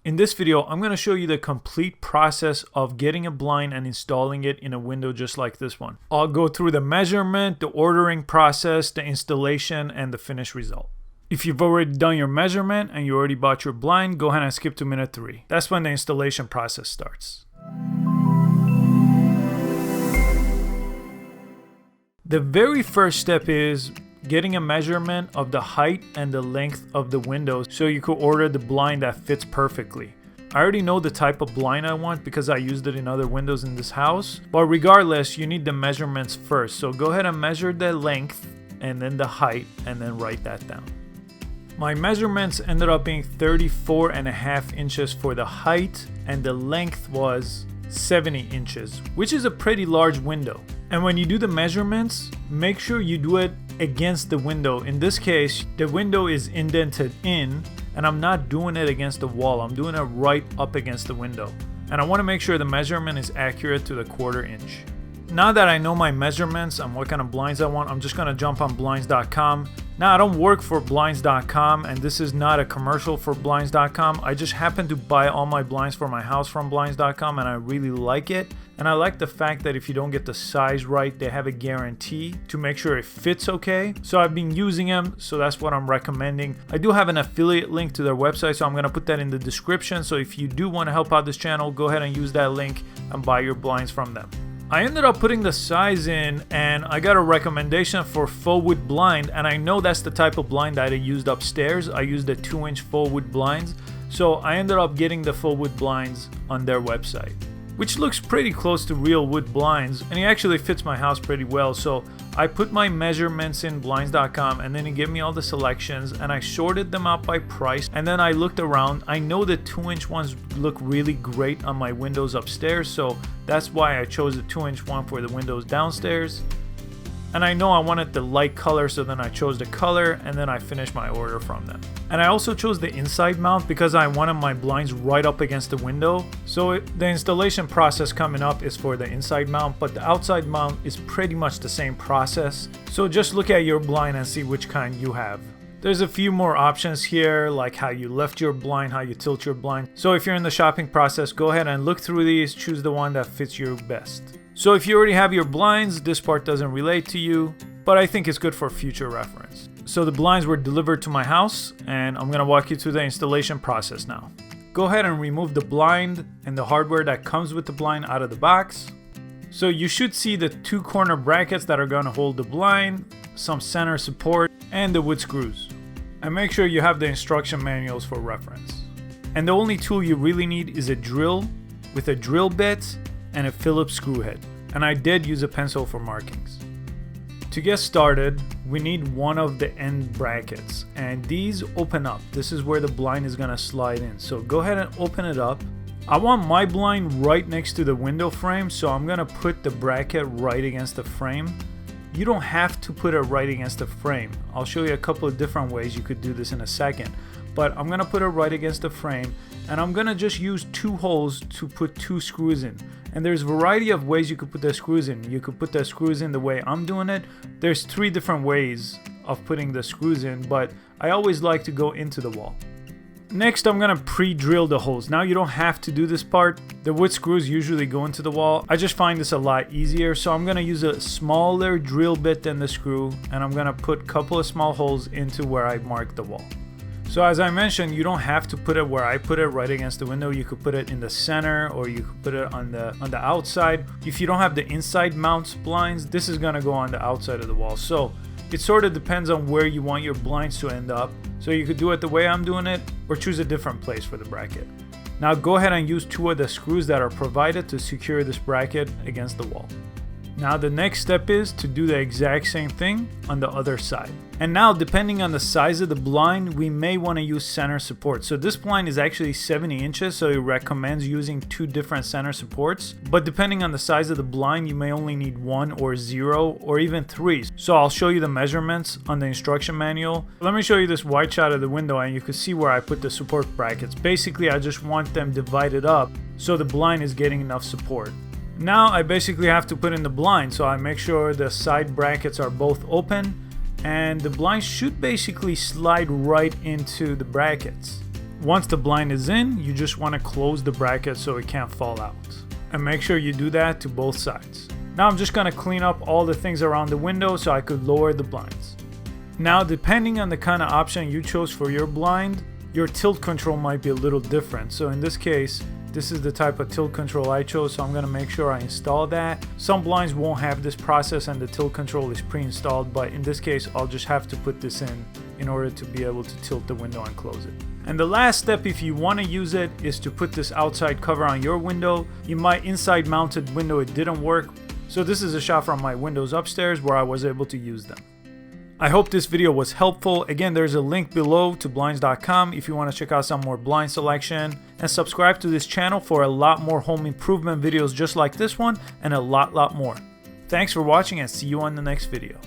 In this video, I'm going to show you the complete process of getting a blind and installing it in a window just like this one. I'll go through the measurement, the ordering process, the installation, and the finished result. If you've already done your measurement and you already bought your blind, go ahead and skip to minute 3. That's when the installation process starts. The very first step is getting a measurement of the height and the length of the window so you could order the blind that fits perfectly. I already know the type of blind I want because I used it in other windows in this house, but regardless, you need the measurements first. So go ahead and measure the length and then the height and then write that down. My measurements ended up being 34.5 inches for the height, and the length was 70 inches, which is a pretty large window. And when you do the measurements, make sure you do it against the window. In this case, the window is indented in, and I'm not doing it against the wall. I'm doing it right up against the window. And I want to make sure the measurement is accurate to the 1/4 inch. Now that I know my measurements and what kind of blinds I want, I'm just going to jump on blinds.com. Now, I don't work for blinds.com, and this is not a commercial for blinds.com. I just happen to buy all my blinds for my house from blinds.com, and I really like it. And I like the fact that if you don't get the size right, they have a guarantee to make sure it fits okay. So I've been using them, so that's what I'm recommending. I do have an affiliate link to their website, so I'm going to put that in the description. So if you do want to help out this channel, go ahead and use that link and buy your blinds from them. I ended up putting the size in, and I got a recommendation for full wood blind, and I know that's the type of blind that I used upstairs. I used the 2-inch full wood blinds, so I ended up getting the full wood blinds on their website, which looks pretty close to real wood blinds, and it actually fits my house pretty well. So I put my measurements in blinds.com, and then it gave me all the selections, and I sorted them out by price, and then I looked around. I know the 2-inch ones look really great on my windows upstairs, so that's why I chose the 2-inch one for the windows downstairs. And I know I wanted the light color, so then I chose the color, and then I finished my order from them. And I also chose the inside mount because I wanted my blinds right up against the window. So the installation process coming up is for the inside mount, but the outside mount is pretty much the same process. So just look at your blind and see which kind you have. There's a few more options here, like how you lift your blind, how you tilt your blind. So if you're in the shopping process, go ahead and look through these, choose the one that fits you best. So if you already have your blinds, this part doesn't relate to you, but I think it's good for future reference. So the blinds were delivered to my house, and I'm going to walk you through the installation process now. Go ahead and remove the blind and the hardware that comes with the blind out of the box. So you should see the 2 corner brackets that are going to hold the blind, some center support, and the wood screws. And make sure you have the instruction manuals for reference. And the only tool you really need is a drill with a drill bit and a Phillips screw head, and I did use a pencil for markings. To get started, we need one of the end brackets, and these open up. This is where the blind is going to slide in, so go ahead and open it up. I want my blind right next to the window frame, so I'm going to put the bracket right against the frame. You don't have to put it right against the frame. I'll show you a couple of different ways you could do this in a second, but I'm going to put it right against the frame, and I'm going to just use 2 holes to put 2 screws in. And there's a variety of ways you could put the screws in. You could put the screws in the way I'm doing it. There's 3 different ways of putting the screws in, but I always like to go into the wall. Next, I'm going to pre-drill the holes. Now you don't have to do this part. The wood screws usually go into the wall. I just find this a lot easier, so I'm going to use a smaller drill bit than the screw, and I'm going to put a couple of small holes into where I marked the wall. So as I mentioned, you don't have to put it where I put it, right against the window. You could put it in the center, or you could put it on the outside. If you don't have the inside mounts blinds, this is going to go on the outside of the wall. So it sort of depends on where you want your blinds to end up. So you could do it the way I'm doing it, or choose a different place for the bracket. Now go ahead and use 2 of the screws that are provided to secure this bracket against the wall. Now the next step is to do the exact same thing on the other side. And now, depending on the size of the blind, we may want to use center support. So this blind is actually 70 inches, so it recommends using 2 different center supports. But depending on the size of the blind, you may only need 1 or 0 or even 3. So I'll show you the measurements on the instruction manual. Let me show you this wide shot of the window, and you can see where I put the support brackets. Basically, I just want them divided up so the blind is getting enough support. Now I basically have to put in the blind, so I make sure the side brackets are both open, and the blind should basically slide right into the brackets. Once the blind is in, you just want to close the bracket so it can't fall out. And make sure you do that to both sides. Now I'm just going to clean up all the things around the window so I could lower the blinds. Now depending on the kind of option you chose for your blind, your tilt control might be a little different. So in this case, this is the type of tilt control I chose, so I'm going to make sure I install that. Some blinds won't have this process and the tilt control is pre-installed, but in this case I'll just have to put this in order to be able to tilt the window and close it. And the last step, if you want to use it, is to put this outside cover on your window. In my inside mounted window it didn't work, so this is a shot from my windows upstairs where I was able to use them. I hope this video was helpful. Again, there's a link below to blinds.com if you want to check out some more blind selection, and subscribe to this channel for a lot more home improvement videos just like this one and a lot more. Thanks for watching and see you on the next video.